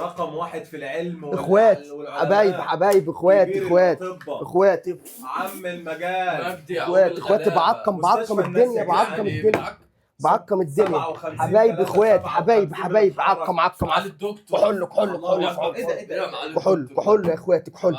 رقم واحد في العلم اخوات حبايب اخوات عم المجال اخوات بعقم الدنيا بعقم الدنيا حبايب اخوات حبايب عقم كحول يا اخواتي كحول.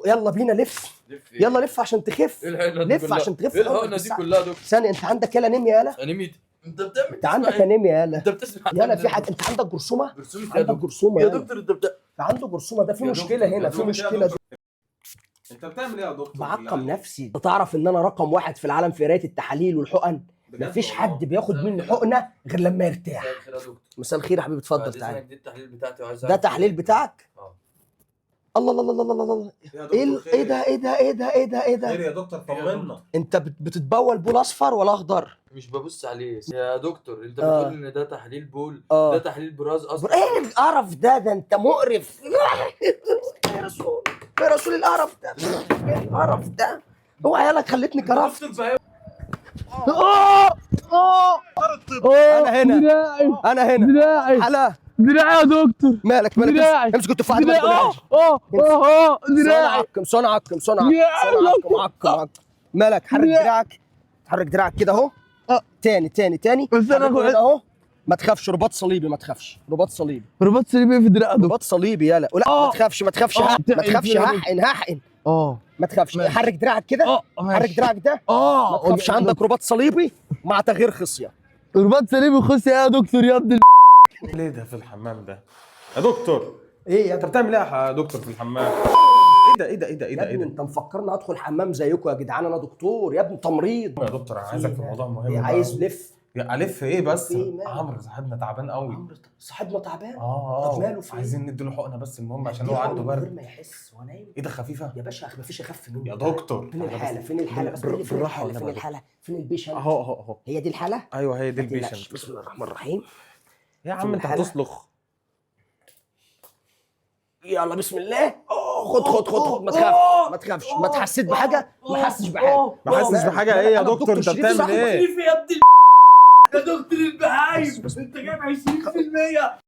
يلا بينا لف عشان تخف. لف عشان تخف. ايه الحقنه دي كلها يا دكتور؟ ثانية، انت عندك يالا انيميا يالا؟ انيميا؟ انت بتعمل انت عندك انيميا يالا؟ انت بتسمع يالا في حاجه، انت عندك جرثومه؟ عندك جرثومه يا يالا. دكتور؟ انت عنده جرثومه، ده في مشكله هنا، في مشكله. انت بتعمل ايه يا دكتور؟ بعقم نفسي. انت تعرف ان انا رقم واحد في العالم في قرايه التحاليل والحقن؟ مفيش حد بياخد مني حقنه غير لما يرتاح. مساء الخير يا دكتور. مساء الخير يا حبيبي، اتفضل تعالى. دي التحليل بتاعتي وعايز ده تحليل بتاعك؟ الله الله الله الله الله. ايه ده؟ خير يا دكتور، طمنا. انت بتتبول بول اصفر ولا اخضر؟ مش ببص عليه يا دكتور. انت بتقول ان ده تحليل بول، ده تحليل براز اصلا. ايه القرف ده انت مقرف. يا رسول القرف ده، ايه القرف ده؟ هو عيالك خلتني كرفت. انا هنا حلا دراعي يا دكتور. مالك دراعي. امسك التفاحه دي. دراعي. صنعكم مالك؟ حرك دراعك كده اهو. تاني بس انا هنا اهو. ما تخافش، رباط صليبي. ما تخافش، رباط صليبي في دراعي يا دكتور. رباط صليبي يالا. لا ما تخافش هحقن. ما تخافش. حرك دراعك كده. حرك دراعك ده. ما تخافش، عندك رباط صليبي مع تغيير خصيه. رباط صليبي خصيه يا دكتور يا ابني. ليه ده في الحمام ده يا دكتور؟ ايه يا انت بتعمل ايه يا دكتور في الحمام؟ ايه ده؟ يا ابني انت مفكرني ادخل حمام زيكم يا جدعان؟ انا دكتور يا ابني، تمريض. يا دكتور انا عايزك في موضوع مهم. عايز لف. الف ايه بس؟ إيه عمرو صاحبنا تعبان قوي. عمرو صاحبنا تعبان؟ طب ماله في عايزين نديله حقنه بس المهم عشان هو عنده برد. من غير ما يحس هو نايم. ايه ده خفيفه يا باشا؟ مفيش اخف منه يا دكتور. فين الحاله بس بالراحه. فين الحاله؟ فين البيشنت؟ اهو هي دي الحاله؟ ايوه هي دي البيشنت. بسم الله الرحمن الرحيم. يا عم انت هتصلخ. يلا بسم الله. خد. ما تخافش. ما تحسيت بحاجه؟ ما حسش بحاجه. ايه يا دكتور انت بتعمل ايه؟ يا ابني يا دكتور البهايم، انت جايب 20%.